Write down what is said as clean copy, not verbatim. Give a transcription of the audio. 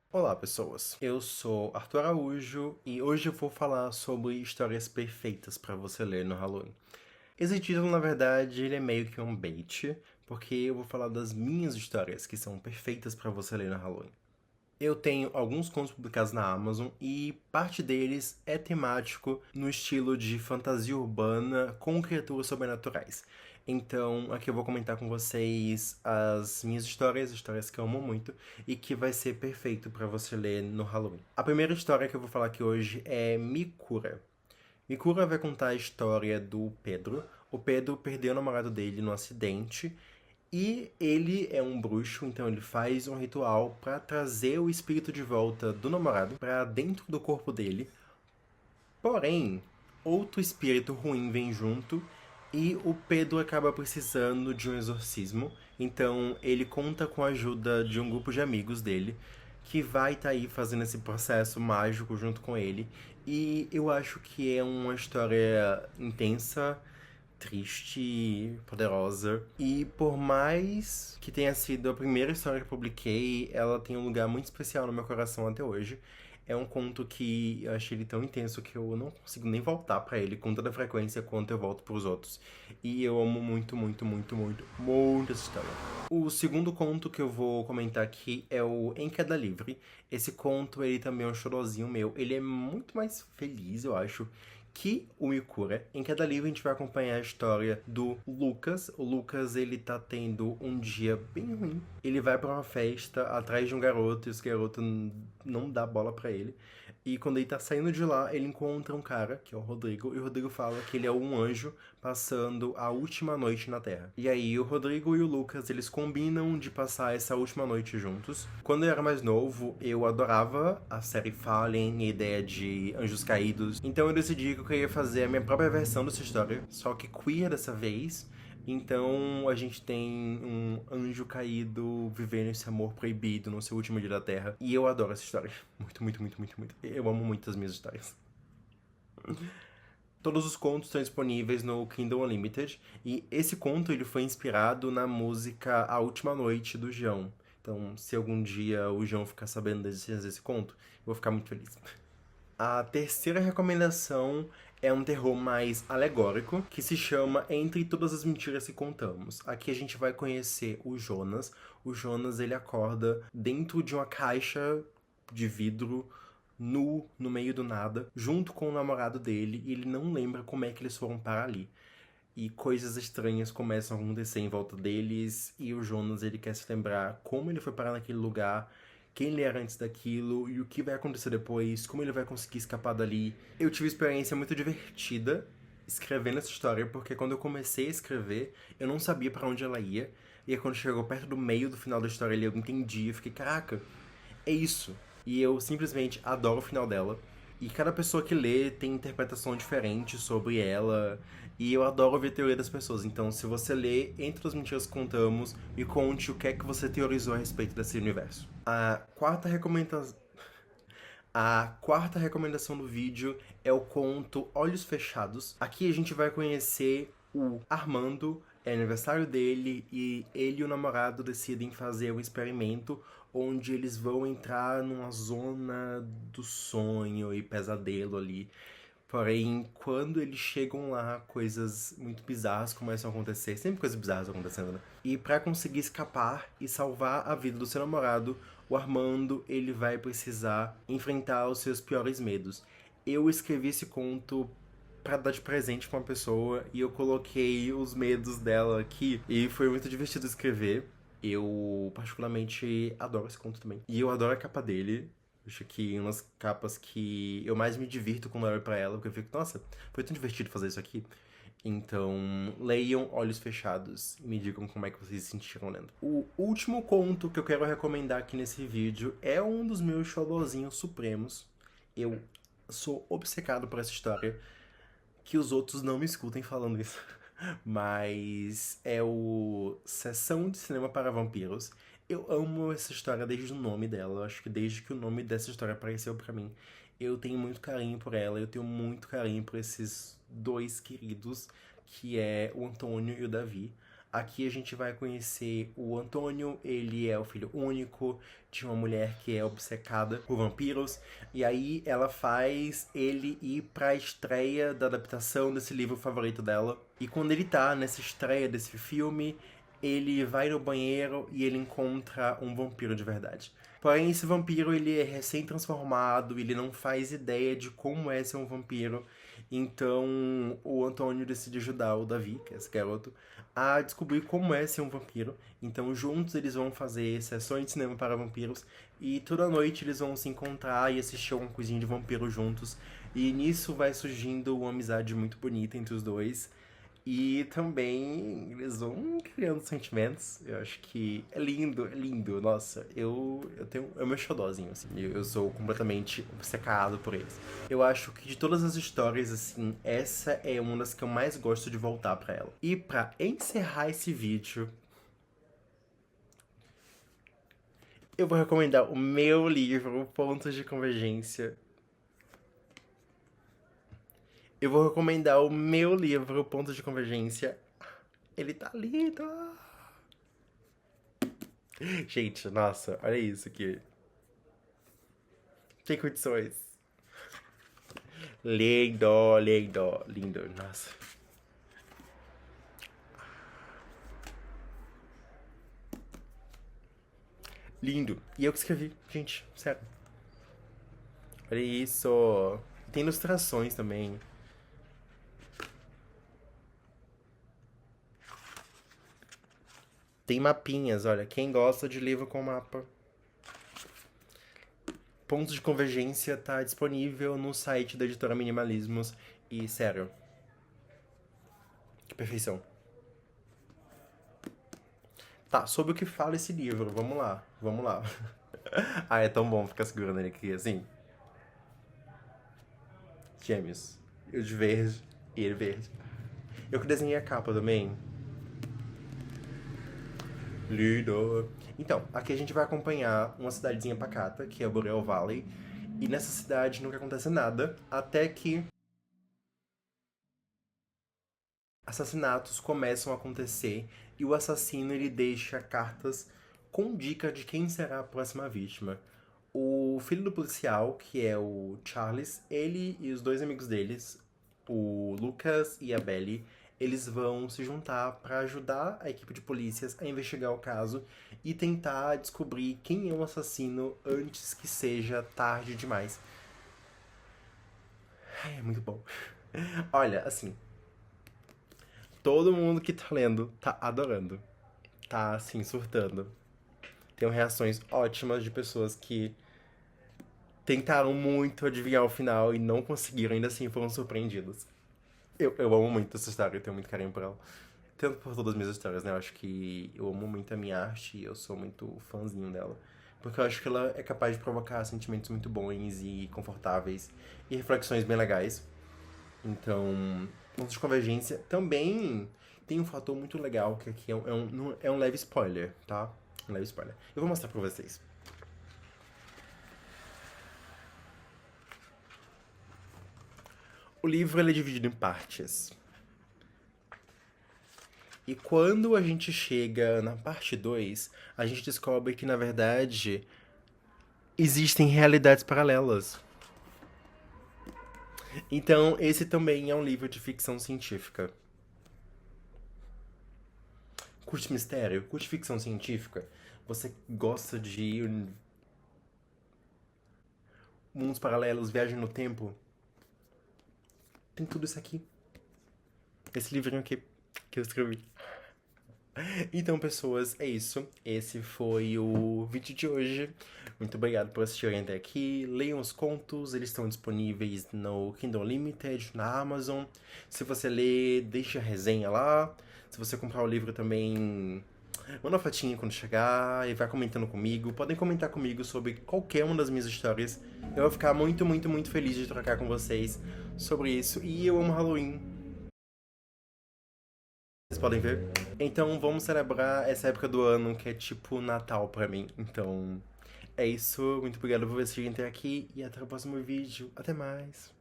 Olá, pessoas. Eu sou Arthur Araújo e hoje eu vou falar sobre histórias perfeitas para você ler no Halloween. Esse título, na verdade, ele é meio que um bait, porque eu vou falar das minhas histórias que são perfeitas para você ler no Halloween. Eu tenho alguns contos publicados na Amazon e parte deles é temático no estilo de fantasia urbana com criaturas sobrenaturais. Então, aqui eu vou comentar com vocês as minhas histórias que eu amo muito e que vai ser perfeito para você ler no Halloween. A primeira história que eu vou falar aqui hoje é Mikura. Mikura vai contar a história do Pedro. O Pedro perdeu o namorado dele no acidente e ele é um bruxo, então ele faz um ritual para trazer o espírito de volta do namorado para dentro do corpo dele. Porém, outro espírito ruim vem junto e o Pedro acaba precisando de um exorcismo. Então ele conta com a ajuda de um grupo de amigos dele que vai estar aí fazendo esse processo mágico junto com ele. E eu acho que é uma história intensa, triste, poderosa. E por mais que tenha sido a primeira história que eu publiquei, ela tem um lugar muito especial no meu coração até hoje. É um conto que eu achei ele tão intenso que eu não consigo nem voltar pra ele com tanta frequência quanto eu volto pros outros. E eu amo muito, muito, muito, muito, muito essa história. O segundo conto que eu vou comentar aqui é o Em Queda Livre. Esse conto, ele também é um chorozinho meu. Ele é muito mais feliz, eu acho, que o Mikura. Em cada livro a gente vai acompanhar a história do Lucas. O Lucas, ele tá tendo um dia bem ruim. Ele vai pra uma festa atrás de um garoto e esse garoto não dá bola pra ele. E quando ele tá saindo de lá, ele encontra um cara, que é o Rodrigo, e o Rodrigo fala que ele é um anjo passando a última noite na Terra. E aí o Rodrigo e o Lucas, eles combinam de passar essa última noite juntos. Quando eu era mais novo, eu adorava a série Fallen e a ideia de anjos caídos. Então eu decidi que eu queria fazer a minha própria versão dessa história, só que queer dessa vez. Então a gente tem um anjo caído vivendo esse amor proibido no seu último dia da Terra. E eu adoro essa história. Muito, muito, muito, muito, muito. Eu amo muito as minhas histórias. Todos os contos estão disponíveis no Kindle Unlimited. E esse conto ele foi inspirado na música A Última Noite do João. Então, se algum dia o João ficar sabendo da existência desse conto, eu vou ficar muito feliz. A terceira recomendação é um terror mais alegórico, que se chama Entre Todas as Mentiras que Contamos. Aqui a gente vai conhecer o Jonas. O Jonas, ele acorda dentro de uma caixa de vidro, nu, no meio do nada, junto com o namorado dele, e ele não lembra como é que eles foram parar ali. E coisas estranhas começam a acontecer em volta deles, e o Jonas, ele quer se lembrar como ele foi parar naquele lugar, quem ele era antes daquilo e o que vai acontecer depois, como ele vai conseguir escapar dali. Eu tive uma experiência muito divertida escrevendo essa história, porque quando eu comecei a escrever, eu não sabia pra onde ela ia, e aí quando chegou perto do meio do final da história ali, eu entendi, eu fiquei, caraca, é isso. E eu simplesmente adoro o final dela. E cada pessoa que lê tem interpretação diferente sobre ela. E eu adoro ouvir a teoria das pessoas. Então, se você lê Entre as Mentiras que Contamos, me conte o que é que você teorizou a respeito desse universo. A quarta recomendação do vídeo é o conto Olhos Fechados. Aqui a gente vai conhecer o Armando, é aniversário dele e ele e o namorado decidem fazer um experimento onde eles vão entrar numa zona do sonho e pesadelo ali. Porém, quando eles chegam lá, coisas muito bizarras começam a acontecer. Sempre coisas bizarras acontecendo, né? E pra conseguir escapar e salvar a vida do seu namorado, o Armando, ele vai precisar enfrentar os seus piores medos. Eu escrevi esse conto pra dar de presente pra uma pessoa e eu coloquei os medos dela aqui e foi muito divertido escrever. Eu particularmente adoro esse conto também. E eu adoro a capa dele. Acho que umas capas que eu mais me divirto quando eu olho pra ela, porque eu fico, nossa, foi tão divertido fazer isso aqui. Então, leiam Olhos Fechados e me digam como é que vocês se sentiram lendo. O último conto que eu quero recomendar aqui nesse vídeo é um dos meus xodózinhos supremos. Eu sou obcecado por essa história, que os outros não me escutem falando isso. Mas é o Sessão de Cinema para Vampiros. Eu amo essa história desde o nome dela. Eu acho que desde que o nome dessa história apareceu pra mim, eu tenho muito carinho por ela. Eu tenho muito carinho por esses dois queridos, que é o Antônio e o Davi. Aqui a gente vai conhecer o Antônio, ele é o filho único de uma mulher que é obcecada por vampiros, e aí ela faz ele ir pra estreia da adaptação desse livro favorito dela. E quando ele tá nessa estreia desse filme, ele vai no banheiro e ele encontra um vampiro de verdade. Porém, esse vampiro, ele é recém-transformado, ele não faz ideia de como é ser um vampiro. Então, o Antônio decide ajudar o Davi, que é esse garoto, a descobrir como é ser um vampiro. Então, juntos eles vão fazer sessões de cinema para vampiros e toda noite eles vão se encontrar e assistir uma coisinha de vampiro juntos. E nisso vai surgindo uma amizade muito bonita entre os dois. E também eles vão criando sentimentos. Eu acho que é lindo, é lindo. Nossa, eu tenho. É o meu xodózinho, assim. Eu sou completamente obcecado por eles. Eu acho que de todas as histórias, assim, essa é uma das que eu mais gosto de voltar pra ela. E pra encerrar esse vídeo, eu vou recomendar o meu livro, Pontos de Convergência. Eu vou recomendar o meu livro, Pontos de Convergência. Ele tá lindo! Gente, nossa, olha isso aqui. Tem condições. Lindo, lindo, lindo. Nossa. Lindo. E eu que escrevi, gente, sério. Olha isso. Tem ilustrações também. Tem mapinhas, olha. Quem gosta de livro com mapa. Pontos de Convergência tá disponível no site da editora Minimalismos. E, sério, que perfeição. Tá, sobre o que fala esse livro, vamos lá, vamos lá. Ah, é tão bom ficar segurando ele aqui, assim. Gêmeos. Eu de verde e ele verde. Eu que desenhei a capa também. Lindo. Então, aqui a gente vai acompanhar uma cidadezinha pacata, que é Boreal Valley. E nessa cidade nunca acontece nada, até que assassinatos começam a acontecer e o assassino ele deixa cartas com dica de quem será a próxima vítima. O filho do policial, que é o Charles, ele e os dois amigos deles, o Lucas e a Belly, eles vão se juntar para ajudar a equipe de polícias a investigar o caso e tentar descobrir quem é o assassino antes que seja tarde demais. É muito bom. Olha, assim, todo mundo que tá lendo tá adorando. Tá, assim, surtando. Tem reações ótimas de pessoas que tentaram muito adivinhar o final e não conseguiram, ainda assim foram surpreendidas. Eu amo muito essa história, eu tenho muito carinho por ela. Tanto por todas as minhas histórias, né? Eu acho que eu amo muito a minha arte e eu sou muito fãzinho dela. Porque eu acho que ela é capaz de provocar sentimentos muito bons e confortáveis e reflexões bem legais. Então, pontos de convergência também tem um fator muito legal, que aqui é um leve spoiler, tá? Um leve spoiler. Eu vou mostrar pra vocês. O livro ele é dividido em partes. E quando a gente chega na parte 2, a gente descobre que, na verdade, existem realidades paralelas. Então, esse também é um livro de ficção científica. Curte mistério? Curte ficção científica? Você gosta de mundos paralelos, viagem no tempo? Tem tudo isso aqui. Esse livrinho aqui que eu escrevi. Então, pessoas, é isso. Esse foi o vídeo de hoje. Muito obrigado por assistirem até aqui. Leiam os contos, eles estão disponíveis no Kindle Unlimited, na Amazon. Se você ler, deixe a resenha lá. Se você comprar o livro também, manda uma fotinha quando chegar e vai comentando comigo. Podem comentar comigo sobre qualquer uma das minhas histórias. Eu vou ficar muito, muito, muito feliz de trocar com vocês sobre isso. E eu amo Halloween. Vocês podem ver. Então vamos celebrar essa época do ano que é tipo Natal pra mim. Então é isso. Muito obrigado por assistirem até aqui e até o próximo vídeo. Até mais.